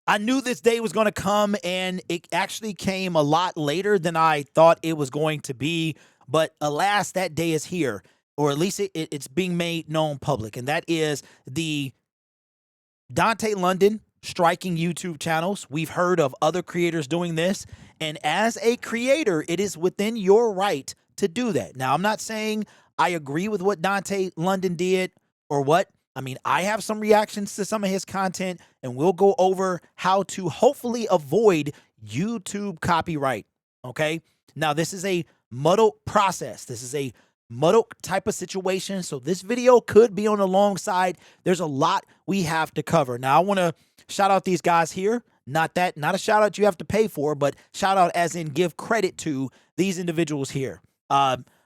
I knew this day was going to come, and it actually came a lot later than I thought it was going to be. But alas, that day is here, or at least it's being made known public, and that is the Dontay Londay striking YouTube channels. We've heard of other creators doing this, and as a creator, it is within your right to do that. Now, I'm not saying I agree with what Dontay Londay did or what. I mean, I have some reactions to some of his content, and we'll go over how to hopefully avoid YouTube copyright. Okay. Now, this is a muddled process. This is a muddled type of situation. So this video could be on the long side. There's a lot we have to cover. Now, I want to shout out these guys here. Not a shout out you have to pay for, but shout out as in give credit to these individuals here.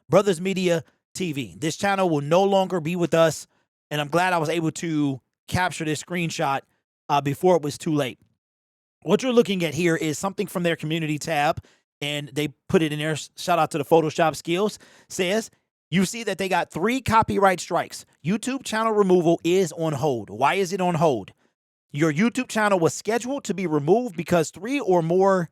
Brothers Media TV. This channel will no longer be with us, and I'm glad I was able to capture this screenshot before it was too late. What you're looking at here is something from their community tab, and they put it in there. Shout out to the Photoshop skills. Says, you see that they got 3 copyright strikes. YouTube channel removal is on hold. Why is it on hold? Your YouTube channel was scheduled to be removed because 3 or more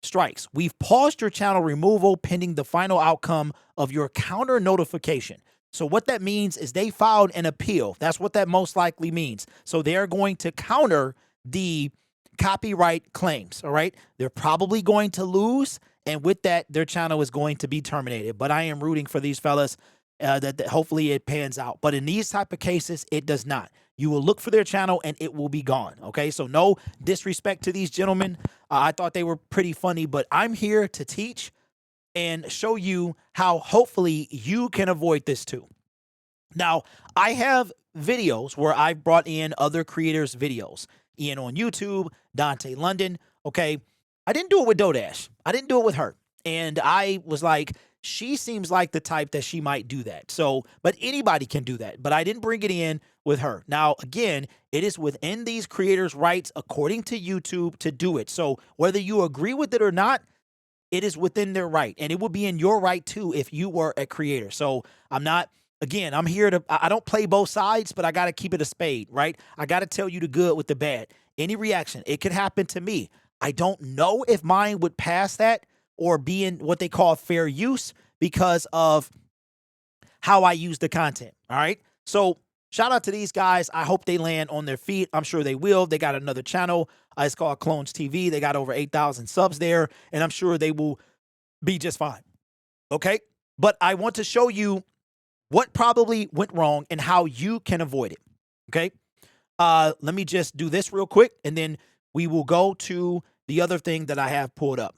strikes. We've paused your channel removal pending the final outcome of your counter notification. So what that means is they filed an appeal. That's what that most likely means. So they're going to counter the copyright claims, all right? They're probably going to lose, and with that, their channel is going to be terminated. But I am rooting for these fellas that hopefully it pans out. But in these type of cases, it does not. You will look for their channel, and it will be gone, okay? So no disrespect to these gentlemen. I thought they were pretty funny, but I'm here to teach and show you how hopefully you can avoid this too. Now, I have videos where I've brought in other creators' videos. Ian on YouTube, Dontay Londay. Okay, I didn't do it with Dodash. I didn't do it with her. And I was like, she seems like the type that she might do that. So, but anybody can do that. But I didn't bring it in with her. Now, again, it is within these creators' rights, according to YouTube, to do it. So whether you agree with it or not, it is within their right. And it would be in your right too if you were a creator. So I'm not, again, I'm here to, I don't play both sides, but I got to keep it a spade, right? I got to tell you the good with the bad. Any reaction, it could happen to me. I don't know if mine would pass that or be in what they call fair use because of how I use the content, all right? So shout out to these guys. I hope they land on their feet. I'm sure they will. They got another channel. It's called Clones TV. They got over 8,000 subs there, and I'm sure they will be just fine, okay? But I want to show you what probably went wrong and how you can avoid it, okay? Let me just do this real quick, and then we will go to the other thing that I have pulled up.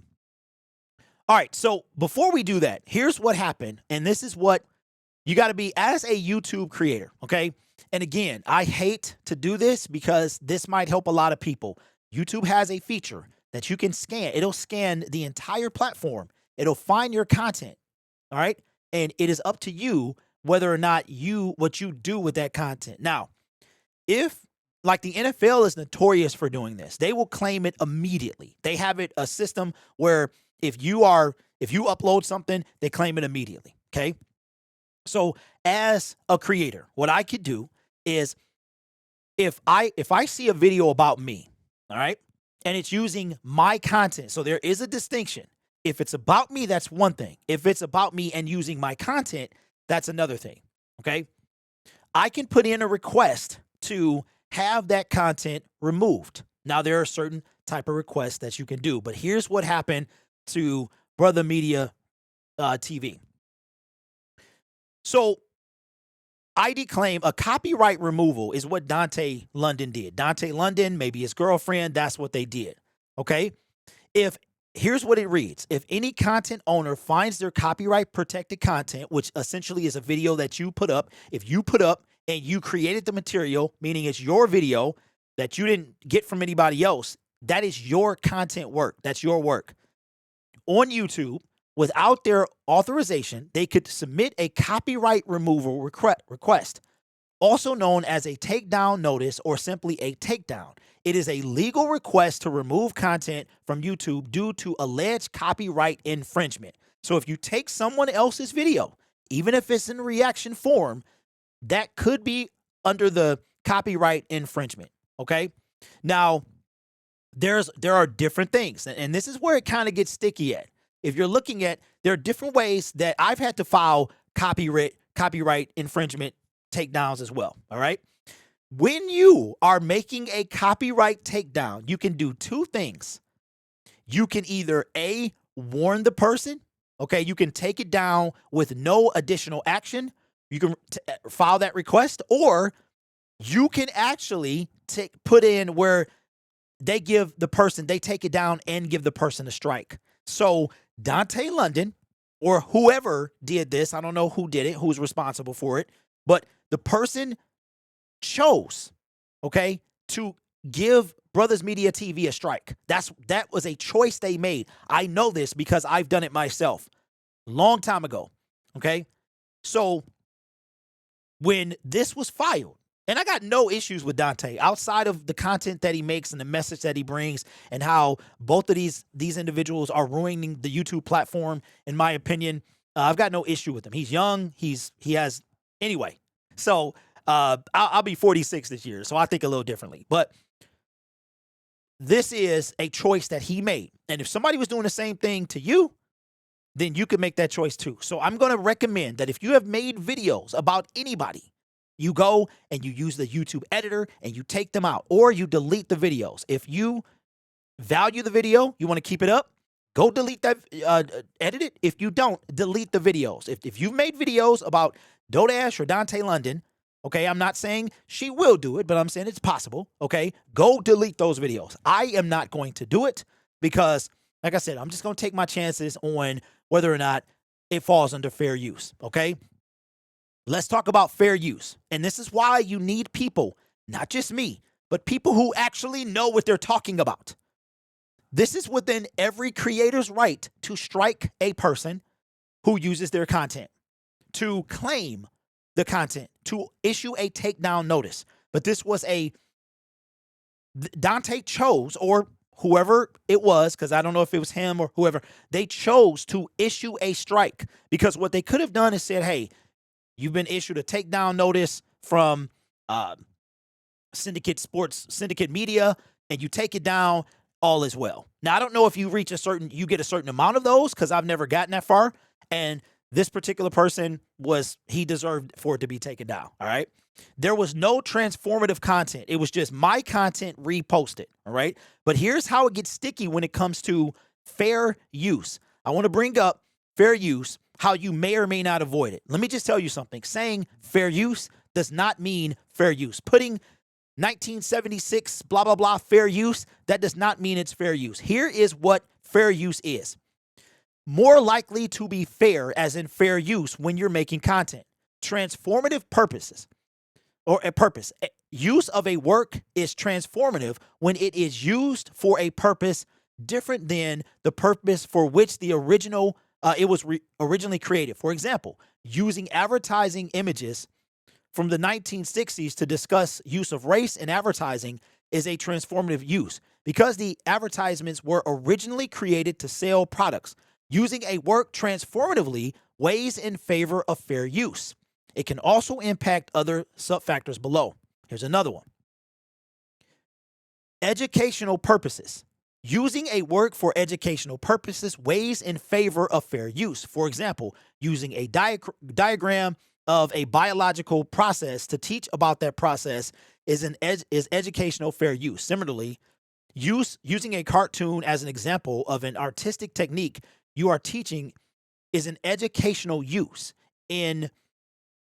All right, so before we do that, here's what happened, and this is what you got to be as a YouTube creator, okay? And again, I hate to do this because this might help a lot of people. YouTube has a feature that you can scan. It'll scan the entire platform. It'll find your content, all right? And it is up to you whether or not what you do with that content. Now, if like the NFL is notorious for doing this, they will claim it immediately. They have a system where if you upload something, they claim it immediately. Okay. So as a creator, what I could do is if I see a video about me, all right, and it's using my content. So there is a distinction. If it's about me, that's one thing. If it's about me and using my content, that's another thing. Okay. I can put in a request to have that content removed. Now, there are certain type of requests that you can do, but here's what happened to Brother Media TV. So ID claim a copyright removal is what Dontay Londay did. Dontay Londay, maybe his girlfriend, that's what they did. Okay. Here's what it reads. If any content owner finds their copyright protected content, which essentially is a video that you put up, if you put up and you created the material, meaning it's your video that you didn't get from anybody else, that is your content work. That's your work. On YouTube, without their authorization, they could submit a copyright removal request, also known as a takedown notice or simply a takedown. It is a legal request to remove content from YouTube due to alleged copyright infringement. So if you take someone else's video, even if it's in reaction form, that could be under the copyright infringement, okay? Now, there are different things, and this is where it kind of gets sticky at. If you're looking at, there are different ways that I've had to file copyright infringement takedowns as well. All right. When you are making a copyright takedown, you can do two things. You can either A, warn the person, okay, you can take it down with no additional action. You can file that request, or you can actually put in where they take it down and give the person a strike. So Dontay Londay, or whoever did this, I don't know who did it, who's responsible for it, but the person chose, okay, to give Brothers Media TV a strike. That was a choice they made. I know this because I've done it myself long time ago, okay? So when this was filed, and I got no issues with Dontay outside of the content that he makes and the message that he brings and how both of these individuals are ruining the YouTube platform, in my opinion. I've got no issue with him. He's young. Anyway. So I'll be 46 this year, so I think a little differently. But this is a choice that he made. And if somebody was doing the same thing to you, then you could make that choice too. So I'm going to recommend that if you have made videos about anybody, you go and you use the YouTube editor and you take them out, or you delete the videos. If you value the video, you want to keep it up, go delete that, edit it. If you don't, delete the videos. If you've made videos about Dodash or Dontay Londay, okay, I'm not saying she will do it, but I'm saying it's possible, okay? Go delete those videos. I am not going to do it because, like I said, I'm just going to take my chances on whether or not it falls under fair use, okay? Let's talk about fair use. And this is why you need people, not just me, but people who actually know what they're talking about. This is within every creator's right to strike a person who uses their content, to claim the content, to issue a takedown notice. But this was Dontay chose, or whoever it was, because I don't know if it was him or whoever, they chose to issue a strike, because what they could have done is said, hey, you've been issued a takedown notice from Syndicate Media, and you take it down, all is well. Now, I don't know if you get a certain amount of those, because I've never gotten that far. And this particular person he deserved for it to be taken down. All right. There was no transformative content. It was just my content reposted. All right. But here's how it gets sticky when it comes to fair use. I want to bring up fair use, how you may or may not avoid it. Let me just tell you something. Saying fair use does not mean fair use. Putting 1976 blah, blah, blah fair use, that does not mean it's fair use. Here is what fair use is. More likely to be fair, as in fair use, when you're making content. Transformative purposes, or a purpose. Use of a work is transformative when it is used for a purpose different than the purpose for which the it was originally created. For example, using advertising images from the 1960s to discuss use of race in advertising is a transformative use because the advertisements were originally created to sell products. Using a work transformatively weighs in favor of fair use. It can also impact other sub-factors below. Here's another one. Educational purposes. Using a work for educational purposes weighs in favor of fair use. For example, using a diagram of a biological process to teach about that process is educational fair use. Similarly, using a cartoon as an example of an artistic technique you are teaching is an educational use. In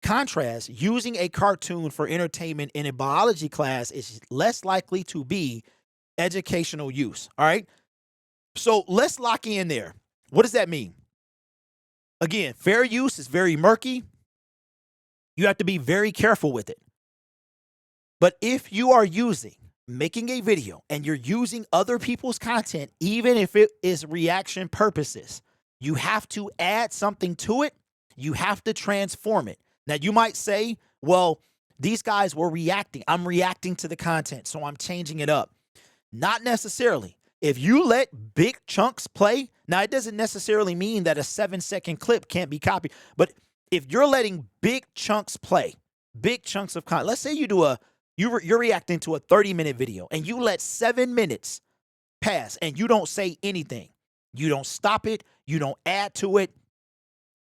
contrast, using a cartoon for entertainment in a biology class is less likely to be educational use. All right. So let's lock in there. What does that mean? Again, fair use is very murky. You have to be very careful with it. But if you are making a video and you're using other people's content, even if it is reaction purposes, you have to add something to it. You have to transform it. Now, you might say, well, these guys were reacting. I'm reacting to the content, so I'm changing it up. Not necessarily. If you let big chunks play, now it doesn't necessarily mean that a 7-second clip can't be copied, but if you're letting big chunks play, big chunks of content, let's say you're reacting to a 30-minute video and you let 7 minutes pass and you don't say anything, you don't stop it, you don't add to it,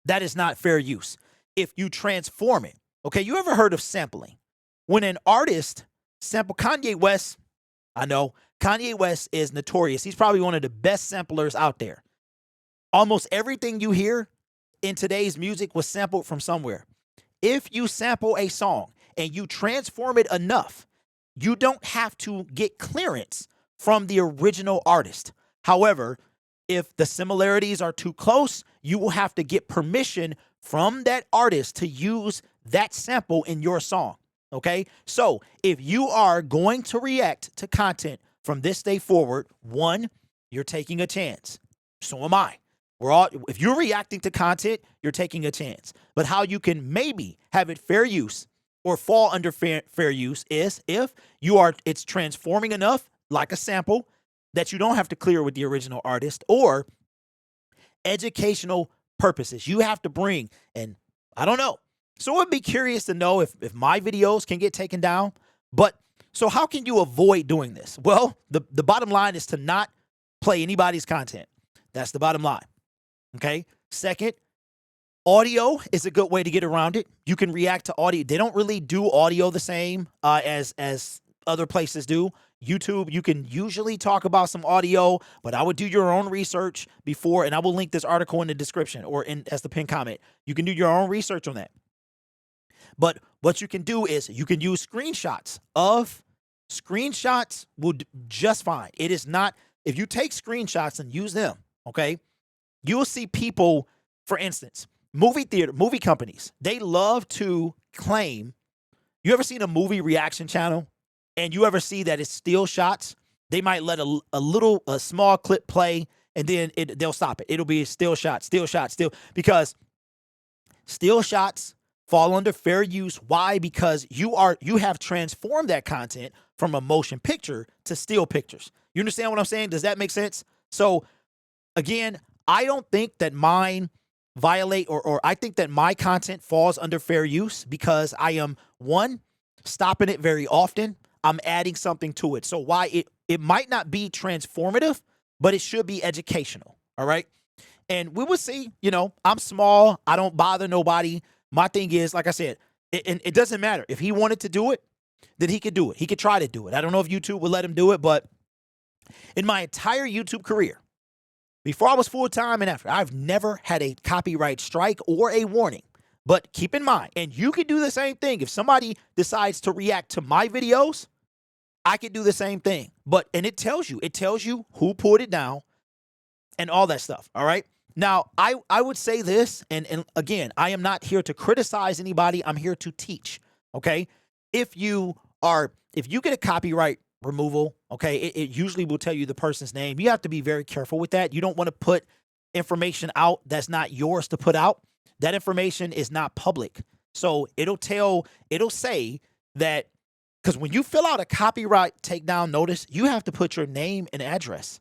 that is not fair use. If you transform it, okay, you ever heard of sampling? When an artist sample Kanye West, I know Kanye West is notorious. He's probably one of the best samplers out there. Almost everything you hear in today's music was sampled from somewhere. If you sample a song and you transform it enough, you don't have to get clearance from the original artist. However, if the similarities are too close, you will have to get permission from that artist to use that sample in your song. Okay? So if you are going to react to content from this day forward, one, you're taking a chance. So am I. If you're reacting to content, you're taking a chance. But how you can maybe have it fair use or fall under fair use is if it's transforming enough, like a sample, that you don't have to clear with the original artist, or educational purposes. You have to bring, and I don't know. So I'd be curious to know if my videos can get taken down. But so how can you avoid doing this? Well, the bottom line is to not play anybody's content. That's the bottom line. Okay. Second, audio is a good way to get around it. You can react to audio. They don't really do audio the same as other places do. YouTube, you can usually talk about some audio, but I would do your own research before, and I will link this article in the description or as the pinned comment. You can do your own research on that. But what you can do is you can use screenshots will do just fine. It is not, if you take screenshots and use them, okay, you will see people, for instance, movie companies, they love to claim. You ever seen a movie reaction channel and you ever see that it's still shots? They might let a small clip play and then they'll stop it. It'll be still shots, because still shots fall under fair use. Why? Because you have transformed that content from a motion picture to still pictures. You understand what I'm saying? Does that make sense? So again, I don't think that mine violate or I think that my content falls under fair use because I am, one, stopping it very often. I'm adding something to it. So why it might not be transformative, but it should be educational. All right. And we will see, I'm small. I don't bother nobody. My thing is, like I said, it doesn't matter. If he wanted to do it, then he could do it. He could try to do it. I don't know if YouTube would let him do it, but in my entire YouTube career, before I was full-time and after, I've never had a copyright strike or a warning. But keep in mind, and you can do the same thing. If somebody decides to react to my videos, I could do the same thing. And it tells you who pulled it down and all that stuff. All right. Now, I would say this, and again, I am not here to criticize anybody. I'm here to teach. Okay. If you get a copyright removal, okay, it usually will tell you the person's name. You have to be very careful with that. You don't want to put information out that's not yours to put out. That information is not public. So it'll say that, because when you fill out a copyright takedown notice, you have to put your name and address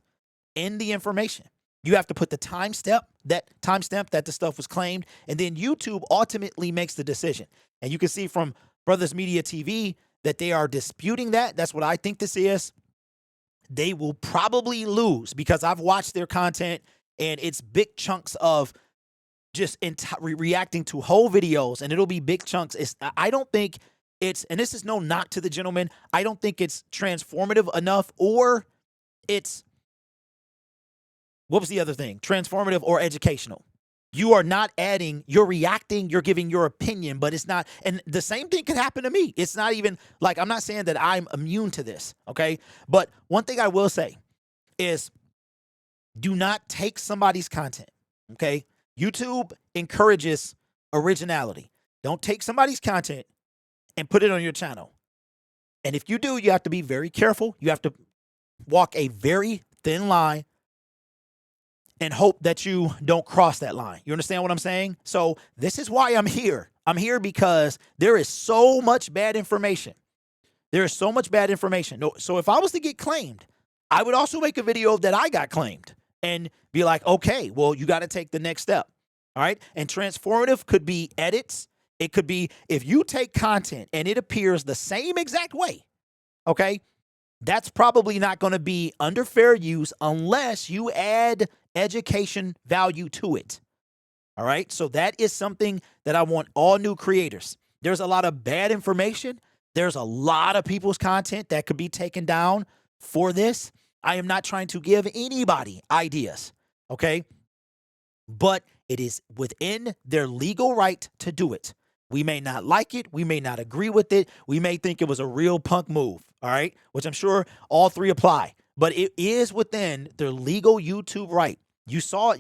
in the information. You have to put the timestamp that the stuff was claimed, and then YouTube ultimately makes the decision. And you can see from Brothers Media TV that they are disputing that. That's what I think this is. They will probably lose because I've watched their content and it's big chunks of just reacting to whole videos, and it'll be big chunks. I don't think it's, and this is no knock to the gentleman, I don't think it's transformative enough, or it's, what was the other thing? Transformative or educational. You are not adding, you're reacting, you're giving your opinion, but it's not, and the same thing could happen to me. It's not even like, I'm not saying that I'm immune to this, okay? But one thing I will say is do not take somebody's content, okay? YouTube encourages originality. Don't take somebody's content and put it on your channel. And if you do, you have to be very careful. You have to walk a very thin line and hope that you don't cross that line. You understand what I'm saying? So this is why I'm here. I'm here because there is so much bad information. There is so much bad information. No, so if I was to get claimed, I would also make a video that I got claimed and be like, okay, well, you got to take the next step. All right. And transformative could be edits. It could be if you take content and it appears the same exact way. Okay. that's probably not going to be under fair use unless you add education value to it. All right. So that is something that I want all new creators. There's a lot of bad information. There's a lot of people's content that could be taken down for this. I am not trying to give anybody ideas. Okay. But it is within their legal right to do it. We may not like it. We may not agree with it. We may think it was a real punk move. All right. Which I'm sure all three apply. But it is within their legal YouTube right. You saw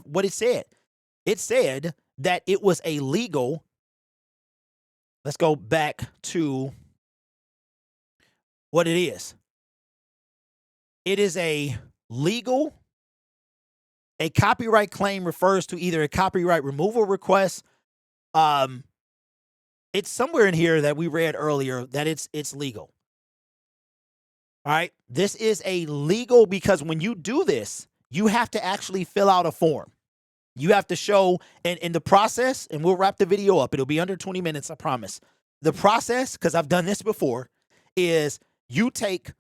what it said. It said that it was a legal. Let's go back to what it is. It is a copyright claim refers to either a copyright removal request. It's somewhere in here that we read earlier that it's legal. All right. This is a legal because when you do this, you have to actually fill out a form. You have to show, and in the process, and we'll wrap the video up. It'll be under 20 minutes, I promise. The process, because I've done this before, is you take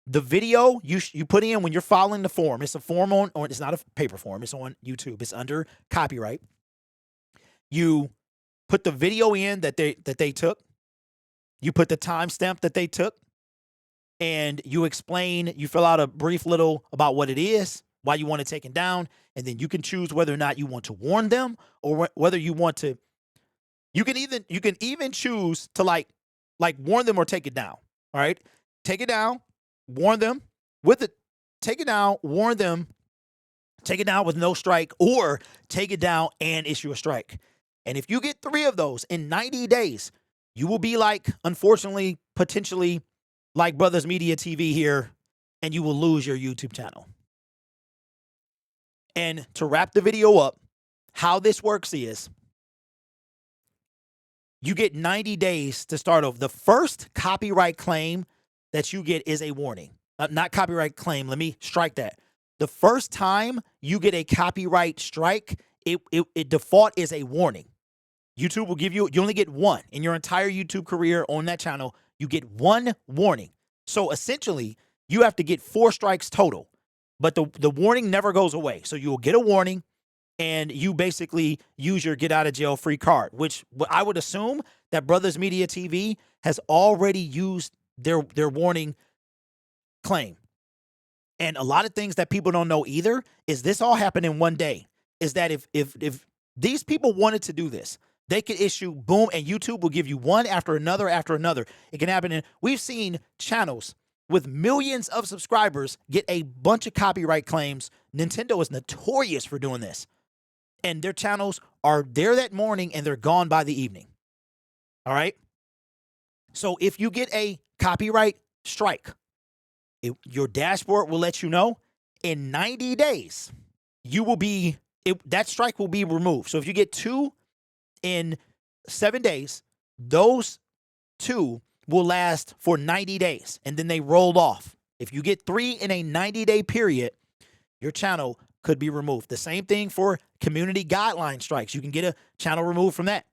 the video you put in when you're filing the form. It's a form or it's not a paper form. It's on YouTube. It's under copyright. You put the video in that they took. You put the timestamp that they took, and you explain. You fill out a brief little about what it is, why you want it taken down, and then you can choose whether or not you want to warn them or whether you want to. You can even choose to like warn them or take it down. All right, take it down, warn them with it. Take it down, warn them, take it down with no strike, or take it down and issue a strike. And if you get 3 of those in 90 days, you will be like, unfortunately, potentially like Brothers Media TV here, and you will lose your YouTube channel. And to wrap the video up, how this works is you get 90 days to start over. The first copyright claim that you get is a warning. Not copyright claim. Let me strike that. The first time you get a copyright strike, it default is a warning. YouTube will give you only get 1 in your entire YouTube career on that channel. You get 1 warning. So essentially, you have to get 4 strikes total. But the warning never goes away. So you will get a warning, and you basically use your get out of jail free card, which I would assume that Brothers Media TV has already used their warning claim. And a lot of things that people don't know either is this all happened in one day. Is that if these people wanted to do this, they could issue boom, and YouTube will give you one after another after another. It can happen. We've seen channels with millions of subscribers get a bunch of copyright claims. Nintendo is notorious for doing this. And their channels are there that morning and they're gone by the evening. All right. So if you get a copyright strike, your dashboard will let you know in 90 days, that strike will be removed. So if you get 2 in 7 days, those 2 will last for 90 days, and then they roll off. If you get 3 in a 90-day period, your channel could be removed. The same thing for community guideline strikes. You can get a channel removed from that.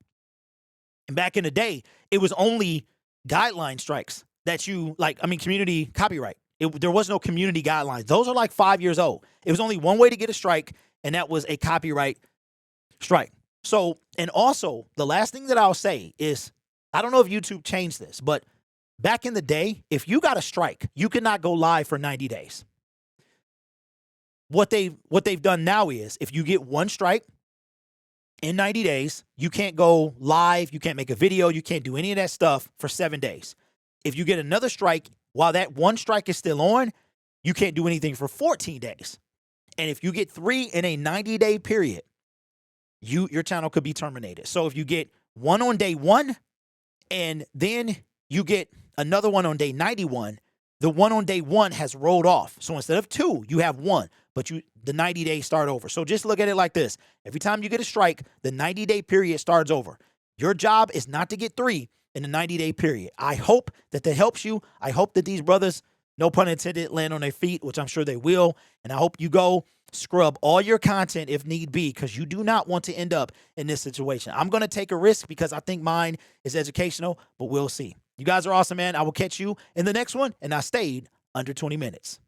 And back in the day, it was only guideline strikes that community copyright. There was no community guidelines. Those are like 5 years old. It was only one way to get a strike, and that was a copyright strike. So, and also, the last thing that I'll say is, I don't know if YouTube changed this, but back in the day, if you got a strike, you could not go live for 90 days. What they've done now is, if you get 1 strike in 90 days, you can't go live, you can't make a video, you can't do any of that stuff for 7 days. If you get another strike, while that 1 strike is still on, you can't do anything for 14 days. And if you get 3 in a 90-day period, your channel could be terminated. So if you get 1 on day 1, and then you get another one on day 91, the one on day 1 has rolled off. So instead of 2, you have 1, but the 90 days start over. So just look at it like this. Every time you get a strike, the 90-day period starts over. Your job is not to get 3 in the 90-day period. I hope that helps you. I hope that these brothers, no pun intended, land on their feet, which I'm sure they will. And I hope you go scrub all your content if need be, because you do not want to end up in this situation. I'm going to take a risk because I think mine is educational, but we'll see. You guys are awesome, man. I will catch you in the next one, and I stayed under 20 minutes.